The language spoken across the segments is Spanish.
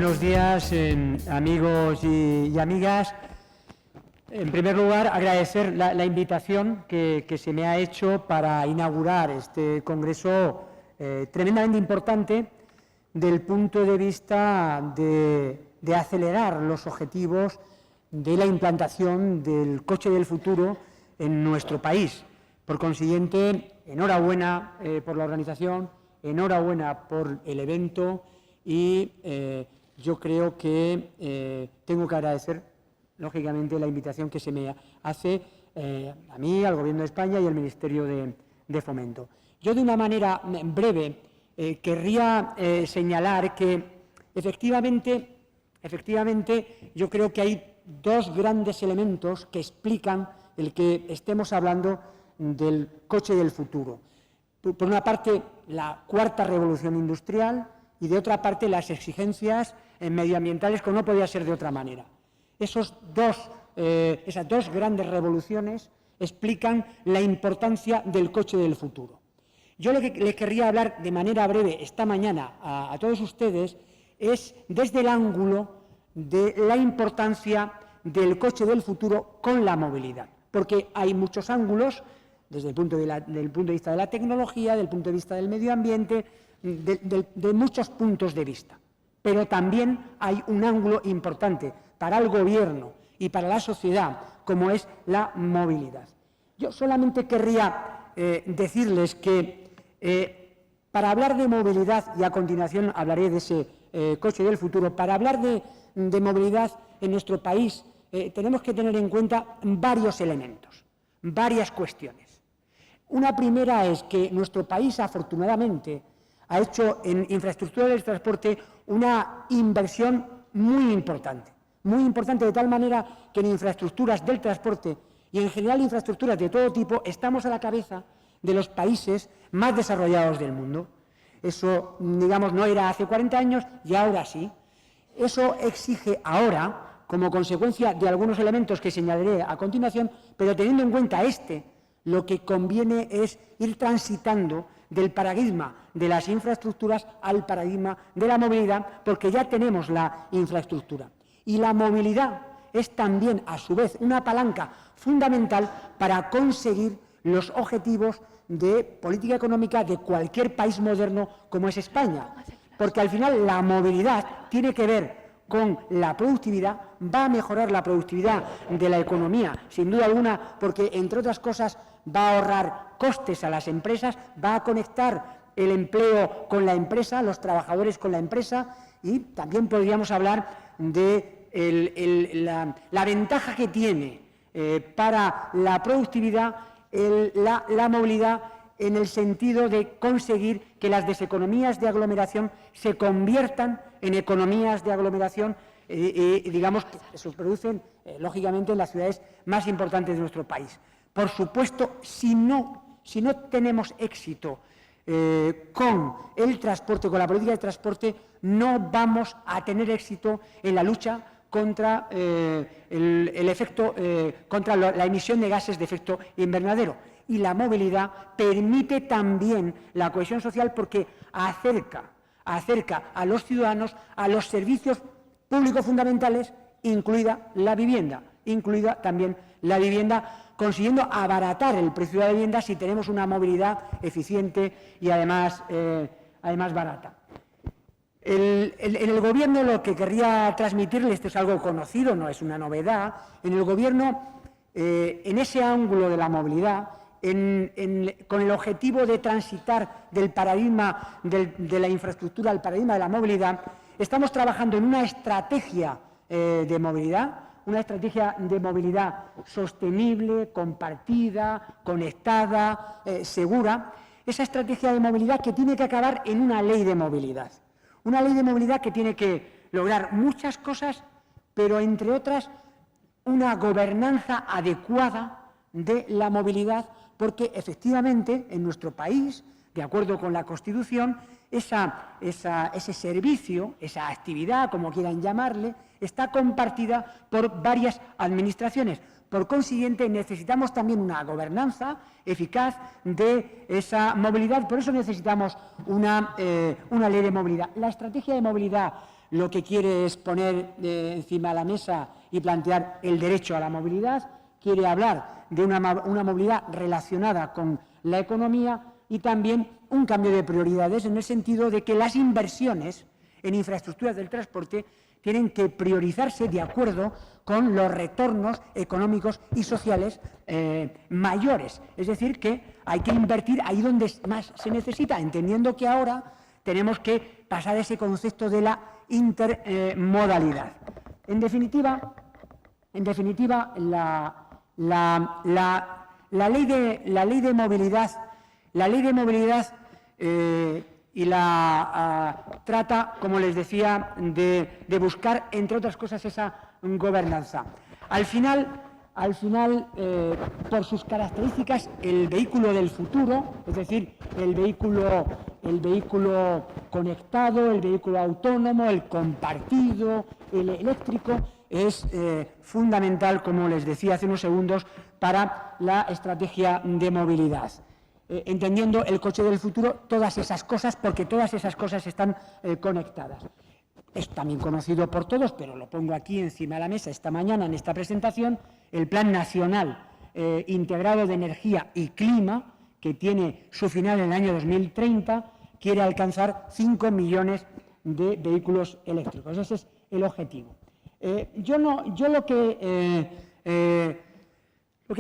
Buenos días, amigos y amigas. En primer lugar, agradecer la invitación que se me ha hecho para inaugurar este congreso tremendamente importante del punto de vista de acelerar los objetivos de la implantación del coche del futuro en nuestro país. Por consiguiente, enhorabuena por la organización, enhorabuena por el evento y yo creo que tengo que agradecer, lógicamente, la invitación que se me hace a mí, al Gobierno de España y al Ministerio de Fomento. Yo, de una manera breve, querría señalar que, efectivamente, yo creo que hay dos grandes elementos que explican el que estemos hablando del coche del futuro. Por una parte, la cuarta revolución industrial y, de otra parte, las exigencias medioambientales, como no podía ser de otra manera. Esas dos grandes revoluciones explican la importancia del coche del futuro. Yo lo que les querría hablar de manera breve esta mañana a todos ustedes es desde el ángulo de la importancia del coche del futuro con la movilidad, porque hay muchos ángulos, desde el punto de vista de la tecnología, del punto de vista del medio ambiente, de muchos puntos de vista. Pero también hay un ángulo importante para el Gobierno y para la sociedad, como es la movilidad. Yo solamente querría decirles que para hablar de movilidad, y a continuación hablaré de ese coche del futuro, para hablar de movilidad en nuestro país tenemos que tener en cuenta varios elementos, varias cuestiones. Una primera es que nuestro país, afortunadamente, ha hecho en infraestructura del transporte una inversión muy importante de tal manera que en infraestructuras del transporte y en general infraestructuras de todo tipo estamos a la cabeza de los países más desarrollados del mundo. Eso, digamos, no era hace 40 años y ahora sí. Eso exige ahora, como consecuencia de algunos elementos que señalaré a continuación, pero teniendo en cuenta lo que conviene es ir transitando del paradigma de las infraestructuras al paradigma de la movilidad, porque ya tenemos la infraestructura. Y la movilidad es también, a su vez, una palanca fundamental para conseguir los objetivos de política económica de cualquier país moderno como es España. Porque al final la movilidad tiene que ver con la productividad, va a mejorar la productividad de la economía, sin duda alguna, porque, entre otras cosas, va a ahorrar costes a las empresas, va a conectar el empleo con la empresa, los trabajadores con la empresa, y también podríamos hablar de la ventaja que tiene para la productividad la movilidad, en el sentido de conseguir que las deseconomías de aglomeración se conviertan en economías de aglomeración, digamos, que se producen, lógicamente, en las ciudades más importantes de nuestro país. Por supuesto, si no tenemos éxito con el transporte, con la política de transporte, no vamos a tener éxito en la lucha contra contra la emisión de gases de efecto invernadero. Y la movilidad permite también la cohesión social porque acerca a los ciudadanos a los servicios públicos fundamentales, incluida también la vivienda, consiguiendo abaratar el precio de la vivienda si tenemos una movilidad eficiente y además barata. En el Gobierno, lo que querría transmitirles, esto es algo conocido, no es una novedad, en el Gobierno, en ese ángulo de la movilidad, con el objetivo de transitar del paradigma de la infraestructura al paradigma de la movilidad, estamos trabajando en una estrategia de movilidad sostenible, compartida, conectada, segura. Esa estrategia de movilidad que tiene que acabar en una ley de movilidad. Una ley de movilidad que tiene que lograr muchas cosas, pero, entre otras, una gobernanza adecuada de la movilidad, porque, efectivamente, en nuestro país, de acuerdo con la Constitución, ese servicio, esa actividad, como quieran llamarle, está compartida por varias administraciones. Por consiguiente, necesitamos también una gobernanza eficaz de esa movilidad. Por eso necesitamos una ley de movilidad. La estrategia de movilidad lo que quiere es poner encima de la mesa y plantear el derecho a la movilidad, quiere hablar de una movilidad relacionada con la economía y también un cambio de prioridades en el sentido de que las inversiones en infraestructuras del transporte tienen que priorizarse de acuerdo con los retornos económicos y sociales mayores. Es decir, que hay que invertir ahí donde más se necesita, entendiendo que ahora tenemos que pasar ese concepto de la intermodalidad. En definitiva, la ley de movilidad trata, como les decía, de buscar, entre otras cosas, esa gobernanza. Al final, por sus características, el vehículo del futuro, es decir, el vehículo conectado, el vehículo autónomo, el compartido, el eléctrico, es fundamental, como les decía hace unos segundos, para la estrategia de movilidad. Entendiendo el coche del futuro, todas esas cosas, porque todas esas cosas están conectadas. Es también conocido por todos, pero lo pongo aquí encima de la mesa esta mañana en esta presentación, el Plan Nacional Integrado de Energía y Clima, que tiene su final en el año 2030, quiere alcanzar 5 millones de vehículos eléctricos. Ese es el objetivo. Yo lo que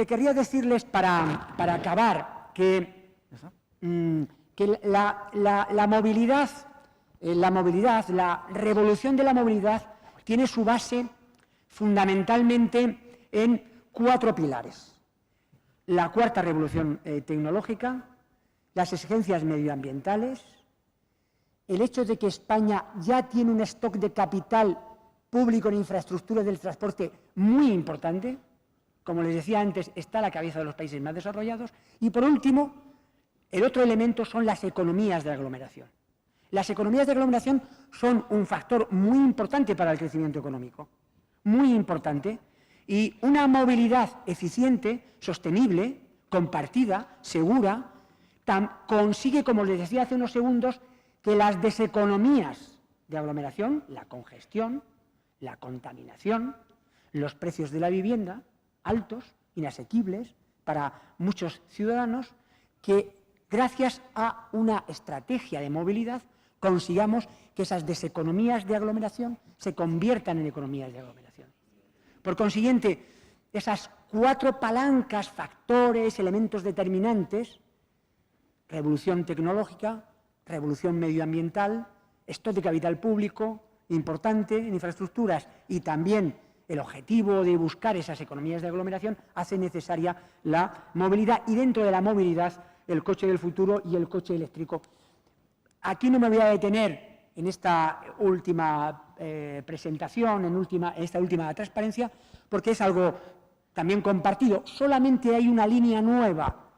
querría decirles para acabar, que la movilidad, la revolución de la movilidad tiene su base fundamentalmente en 4 pilares. La cuarta revolución tecnológica, las exigencias medioambientales, el hecho de que España ya tiene un stock de capital público en infraestructuras del transporte muy importante, como les decía antes, está a la cabeza de los países más desarrollados, y por último, el otro elemento son las economías de aglomeración. Las economías de aglomeración son un factor muy importante para el crecimiento económico, muy importante, y una movilidad eficiente, sostenible, compartida, segura, consigue, como les decía hace unos segundos, que las deseconomías de aglomeración, la congestión, la contaminación, los precios de la vivienda, altos, inasequibles para muchos ciudadanos, que gracias a una estrategia de movilidad consigamos que esas deseconomías de aglomeración se conviertan en economías de aglomeración. Por consiguiente, esas 4 palancas, factores, elementos determinantes, revolución tecnológica, revolución medioambiental, stock de capital público importante en infraestructuras y también el objetivo de buscar esas economías de aglomeración, hace necesaria la movilidad y dentro de la movilidad el coche del futuro y el coche eléctrico. Aquí no me voy a detener en esta última presentación, en esta última transparencia, porque es algo también compartido. Solamente hay una línea nueva,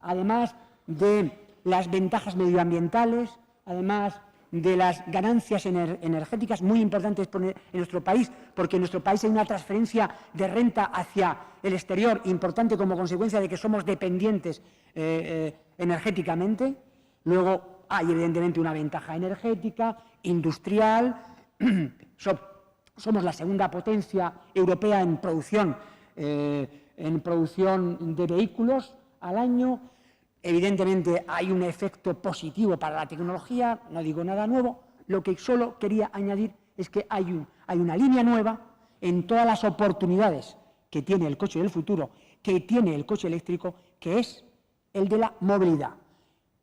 además de las ventajas medioambientales, además de las ganancias energéticas muy importantes en nuestro país, porque en nuestro país hay una transferencia de renta hacia el exterior importante como consecuencia de que somos dependientes energéticamente. Luego hay evidentemente una ventaja energética, industrial, somos la segunda potencia europea en producción de vehículos al año. Evidentemente hay un efecto positivo para la tecnología, no digo nada nuevo, lo que solo quería añadir es que hay una línea nueva en todas las oportunidades que tiene el coche del futuro, que tiene el coche eléctrico, que es el de la movilidad.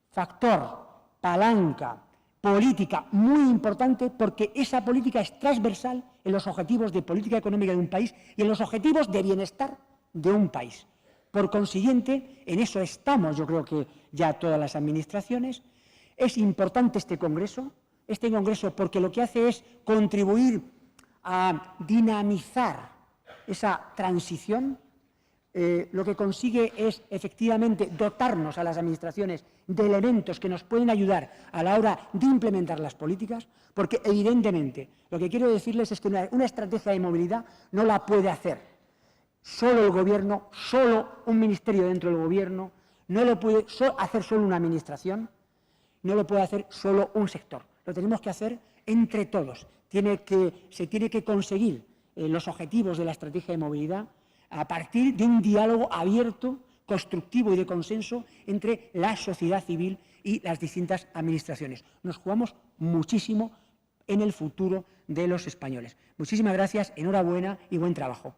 Factor, palanca, política muy importante porque esa política es transversal en los objetivos de política económica de un país y en los objetivos de bienestar de un país. Por consiguiente, en eso estamos, yo creo que ya todas las administraciones. Es importante este congreso porque lo que hace es contribuir a dinamizar esa transición. Lo que consigue es efectivamente dotarnos a las administraciones de elementos que nos pueden ayudar a la hora de implementar las políticas, porque evidentemente lo que quiero decirles es que una estrategia de movilidad no la puede hacer solo el gobierno, solo un ministerio dentro del gobierno, no lo puede hacer solo una administración, no lo puede hacer solo un sector. Lo tenemos que hacer entre todos. se tiene que conseguir los objetivos de la estrategia de movilidad a partir de un diálogo abierto, constructivo y de consenso entre la sociedad civil y las distintas administraciones. Nos jugamos muchísimo en el futuro de los españoles. Muchísimas gracias, enhorabuena y buen trabajo.